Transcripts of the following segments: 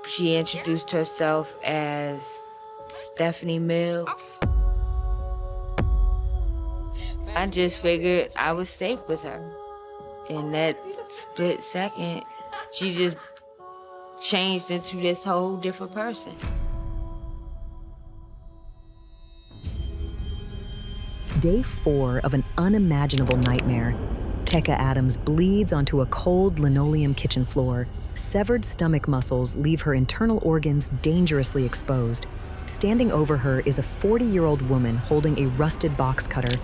She introduced herself as Stephanie Mills. I just figured I was safe with her. In that split second, she just changed into this whole different person. Day 4 of an unimaginable nightmare. Teka Adams bleeds onto a cold linoleum kitchen floor. Severed stomach muscles leave her internal organs dangerously exposed. Standing over her is a 40-year-old woman holding a rusted box cutter.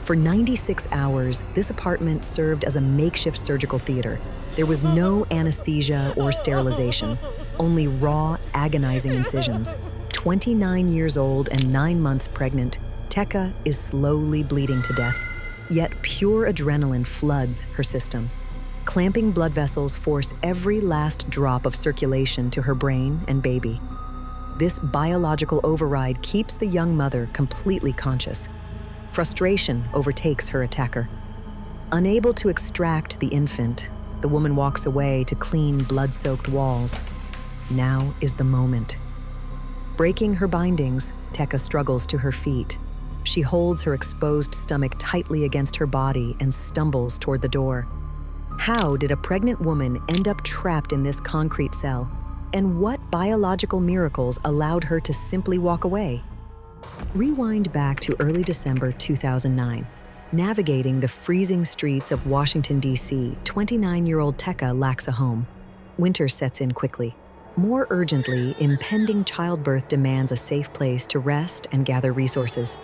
For 96 hours, this apartment served as a makeshift surgical theater. There was no anesthesia or sterilization, only raw, agonizing incisions. 29 years old and 9 months pregnant, Teka is slowly bleeding to death. Yet pure adrenaline floods her system. Clamping blood vessels force every last drop of circulation to her brain and baby. This biological override keeps the young mother completely conscious. Frustration overtakes her attacker. Unable to extract the infant, the woman walks away to clean blood-soaked walls. Now is the moment. Breaking her bindings, Teka struggles to her feet. She holds her exposed stomach tightly against her body and stumbles toward the door. How did a pregnant woman end up trapped in this concrete cell? And what biological miracles allowed her to simply walk away? Rewind back to early December 2009. Navigating the freezing streets of Washington, D.C., 29-year-old Teka lacks a home. Winter sets in quickly. More urgently, impending childbirth demands a safe place to rest and gather resources.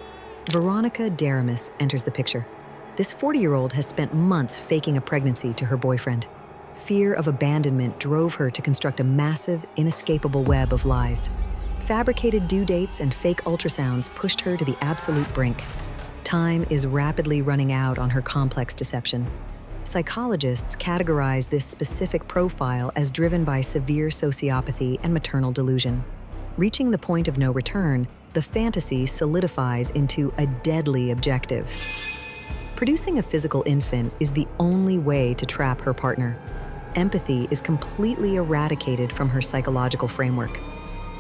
Veronica Daramis enters the picture. This 40-year-old has spent months faking a pregnancy to her boyfriend. Fear of abandonment drove her to construct a massive, inescapable web of lies. Fabricated due dates and fake ultrasounds pushed her to the absolute brink. Time is rapidly running out on her complex deception. Psychologists categorize this specific profile as driven by severe sociopathy and maternal delusion. Reaching the point of no return, the fantasy solidifies into a deadly objective. Producing a physical infant is the only way to trap her partner. Empathy is completely eradicated from her psychological framework.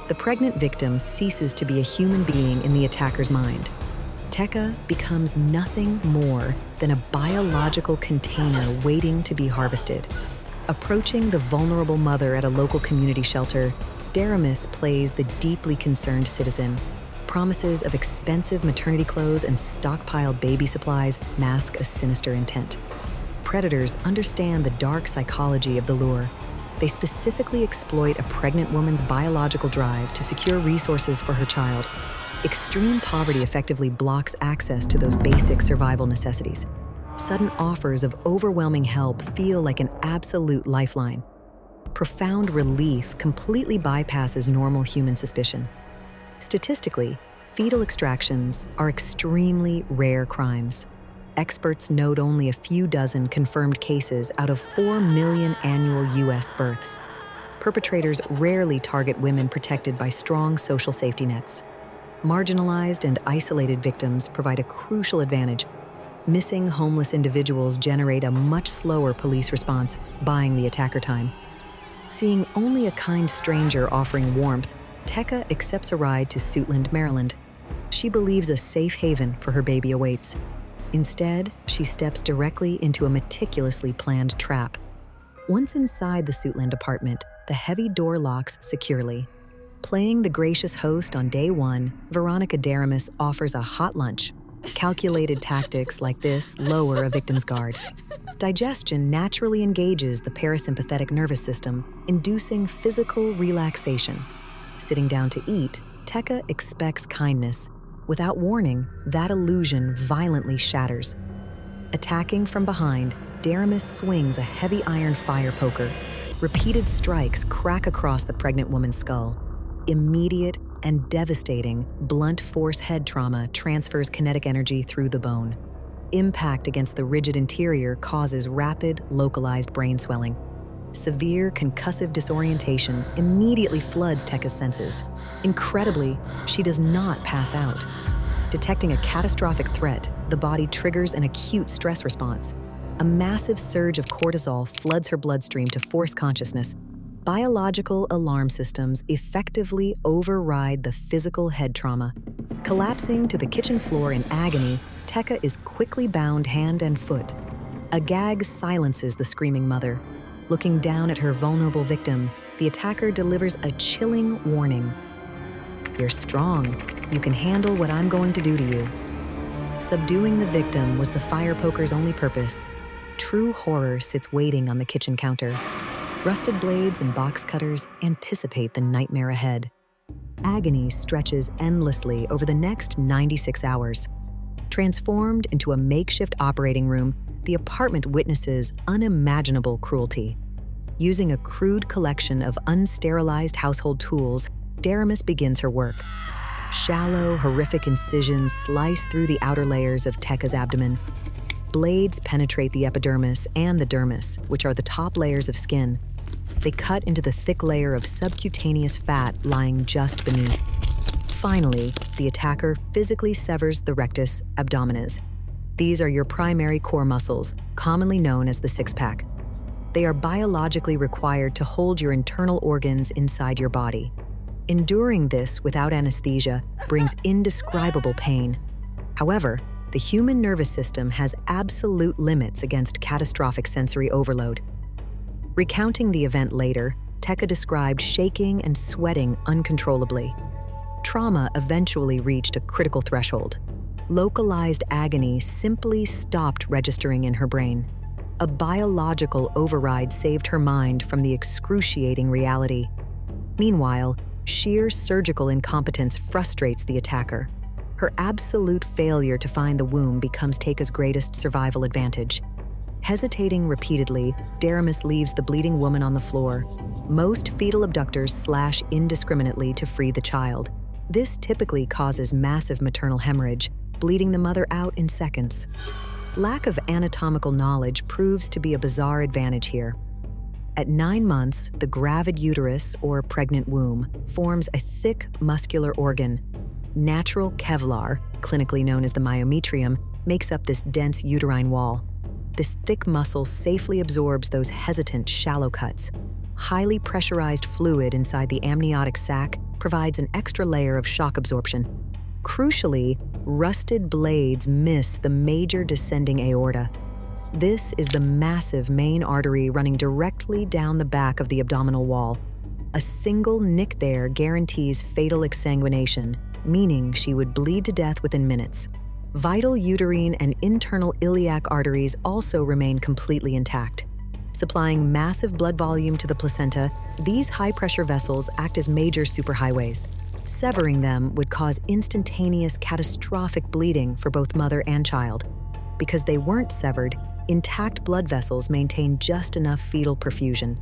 The pregnant victim ceases to be a human being in the attacker's mind. Teka becomes nothing more than a biological container waiting to be harvested. Approaching the vulnerable mother at a local community shelter, Daramis plays the deeply concerned citizen. Promises of expensive maternity clothes and stockpiled baby supplies mask a sinister intent. Predators understand the dark psychology of the lure. They specifically exploit a pregnant woman's biological drive to secure resources for her child. Extreme poverty effectively blocks access to those basic survival necessities. Sudden offers of overwhelming help feel like an absolute lifeline. Profound relief completely bypasses normal human suspicion. Statistically, fetal extractions are extremely rare crimes. Experts note only a few dozen confirmed cases out of 4 million annual U.S. births. Perpetrators rarely target women protected by strong social safety nets. Marginalized and isolated victims provide a crucial advantage. Missing homeless individuals generate a much slower police response, buying the attacker time. Seeing only a kind stranger offering warmth, Teka accepts a ride to Suitland, Maryland. She believes a safe haven for her baby awaits. Instead, she steps directly into a meticulously planned trap. Once inside the Suitland apartment, the heavy door locks securely. Playing the gracious host on day 1, Veronica Daramis offers a hot lunch. Calculated tactics like this lower a victim's guard. Digestion naturally engages the parasympathetic nervous system, inducing physical relaxation. Sitting down to eat, Teka expects kindness. Without warning, that illusion violently shatters. Attacking from behind, Daramis swings a heavy iron fire poker. Repeated strikes crack across the pregnant woman's skull. Immediate and devastating blunt force head trauma transfers kinetic energy through the bone. Impact against the rigid interior causes rapid, localized brain swelling. Severe concussive disorientation immediately floods Teka's senses. Incredibly, she does not pass out. Detecting a catastrophic threat, the body triggers an acute stress response. A massive surge of cortisol floods her bloodstream to force consciousness. Biological alarm systems effectively override the physical head trauma. Collapsing to the kitchen floor in agony, Teka is quickly bound hand and foot. A gag silences the screaming mother. Looking down at her vulnerable victim, the attacker delivers a chilling warning. "You're strong. You can handle what I'm going to do to you." Subduing the victim was the fire poker's only purpose. True horror sits waiting on the kitchen counter. Rusted blades and box cutters anticipate the nightmare ahead. Agony stretches endlessly over the next 96 hours. Transformed into a makeshift operating room, the apartment witnesses unimaginable cruelty. Using a crude collection of unsterilized household tools, Daramis begins her work. Shallow, horrific incisions slice through the outer layers of Teka's abdomen. Blades penetrate the epidermis and the dermis, which are the top layers of skin. They cut into the thick layer of subcutaneous fat lying just beneath. Finally, the attacker physically severs the rectus abdominis. These are your primary core muscles, commonly known as the six-pack. They are biologically required to hold your internal organs inside your body. Enduring this without anesthesia brings indescribable pain. However, the human nervous system has absolute limits against catastrophic sensory overload. Recounting the event later, Teka described shaking and sweating uncontrollably. Trauma eventually reached a critical threshold. Localized agony simply stopped registering in her brain. A biological override saved her mind from the excruciating reality. Meanwhile, sheer surgical incompetence frustrates the attacker. Her absolute failure to find the womb becomes Teka's greatest survival advantage. Hesitating repeatedly, Daramis leaves the bleeding woman on the floor. Most fetal abductors slash indiscriminately to free the child. This typically causes massive maternal hemorrhage, bleeding the mother out in seconds. Lack of anatomical knowledge proves to be a bizarre advantage here. At 9 months, the gravid uterus, or pregnant womb, forms a thick muscular organ. Natural Kevlar, clinically known as the myometrium, makes up this dense uterine wall. This thick muscle safely absorbs those hesitant, shallow cuts. Highly pressurized fluid inside the amniotic sac provides an extra layer of shock absorption. Crucially, rusted blades miss the major descending aorta. This is the massive main artery running directly down the back of the abdominal wall. A single nick there guarantees fatal exsanguination, meaning she would bleed to death within minutes. Vital uterine and internal iliac arteries also remain completely intact. Supplying massive blood volume to the placenta, these high-pressure vessels act as major superhighways. Severing them would cause instantaneous catastrophic bleeding for both mother and child. Because they weren't severed, intact blood vessels maintain just enough fetal perfusion.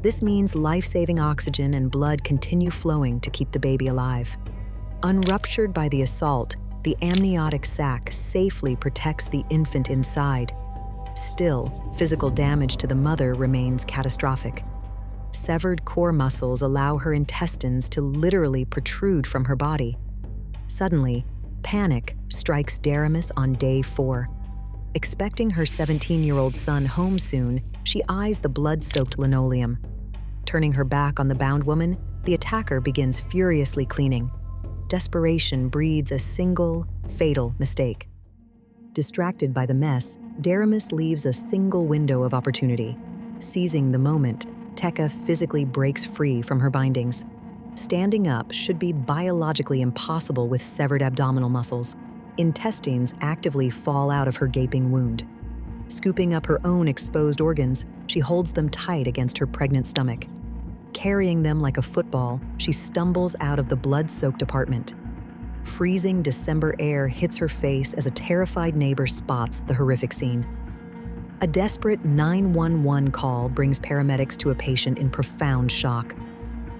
This means life-saving oxygen and blood continue flowing to keep the baby alive. Unruptured by the assault, the amniotic sac safely protects the infant inside. Still, physical damage to the mother remains catastrophic. Severed core muscles allow her intestines to literally protrude from her body. Suddenly, panic strikes Daramis on day 4. Expecting her 17-year-old son home soon, she eyes the blood-soaked linoleum. Turning her back on the bound woman, the attacker begins furiously cleaning. Desperation breeds a single, fatal mistake. Distracted by the mess, Daramis leaves a single window of opportunity. Seizing the moment, Teka physically breaks free from her bindings. Standing up should be biologically impossible with severed abdominal muscles. Intestines actively fall out of her gaping wound. Scooping up her own exposed organs, she holds them tight against her pregnant stomach. Carrying them like a football, she stumbles out of the blood-soaked apartment. Freezing December air hits her face as a terrified neighbor spots the horrific scene. A desperate 911 call brings paramedics to a patient in profound shock.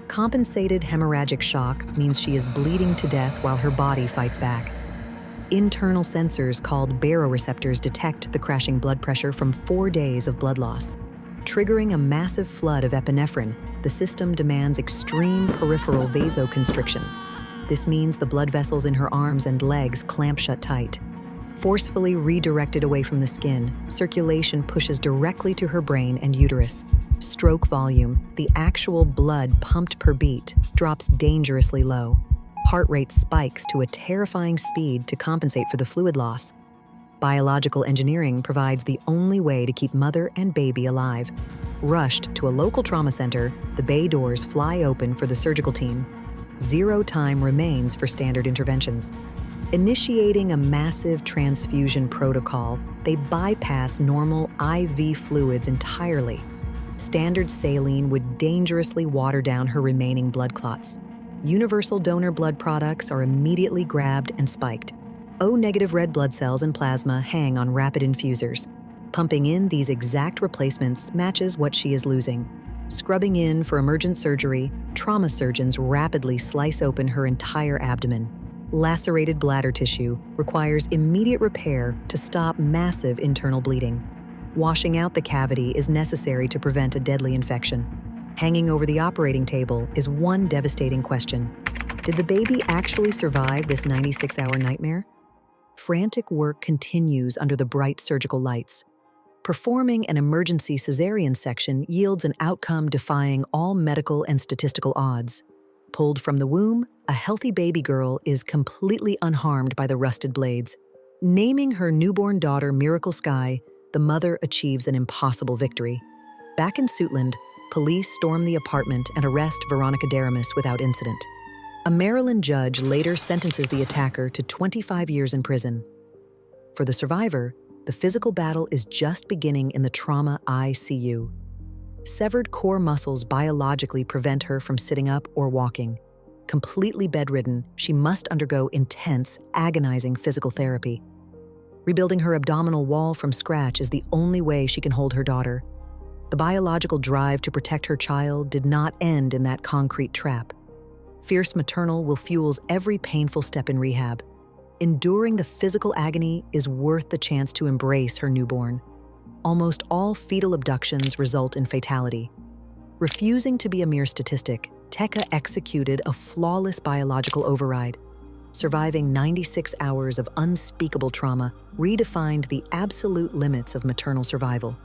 Compensated hemorrhagic shock means she is bleeding to death while her body fights back. Internal sensors called baroreceptors detect the crashing blood pressure from 4 days of blood loss. Triggering a massive flood of epinephrine, the system demands extreme peripheral vasoconstriction. This means the blood vessels in her arms and legs clamp shut tight. Forcefully redirected away from the skin, circulation pushes directly to her brain and uterus. Stroke volume, the actual blood pumped per beat, drops dangerously low. Heart rate spikes to a terrifying speed to compensate for the fluid loss. Biological engineering provides the only way to keep mother and baby alive. Rushed to a local trauma center, the bay doors fly open for the surgical team. 0 time remains for standard interventions. Initiating a massive transfusion protocol, they bypass normal IV fluids entirely. Standard saline would dangerously water down her remaining blood clots. Universal donor blood products are immediately grabbed and spiked. O-negative red blood cells and plasma hang on rapid infusers. Pumping in these exact replacements matches what she is losing. Scrubbing in for emergent surgery, trauma surgeons rapidly slice open her entire abdomen. Lacerated bladder tissue requires immediate repair to stop massive internal bleeding. Washing out the cavity is necessary to prevent a deadly infection. Hanging over the operating table is one devastating question. Did the baby actually survive this 96-hour nightmare? Frantic work continues under the bright surgical lights. Performing an emergency cesarean section yields an outcome defying all medical and statistical odds. Pulled from the womb, a healthy baby girl is completely unharmed by the rusted blades. Naming her newborn daughter Miracle Sky, the mother achieves an impossible victory. Back in Suitland, police storm the apartment and arrest Veronica Deramus without incident. A Maryland judge later sentences the attacker to 25 years in prison. For the survivor, the physical battle is just beginning in the trauma ICU. Severed core muscles biologically prevent her from sitting up or walking. Completely bedridden, she must undergo intense, agonizing physical therapy. Rebuilding her abdominal wall from scratch is the only way she can hold her daughter. The biological drive to protect her child did not end in that concrete trap. Fierce maternal will fuels every painful step in rehab. Enduring the physical agony is worth the chance to embrace her newborn. Almost all fetal abductions result in fatality. Refusing to be a mere statistic, Teka executed a flawless biological override. Surviving 96 hours of unspeakable trauma redefined the absolute limits of maternal survival.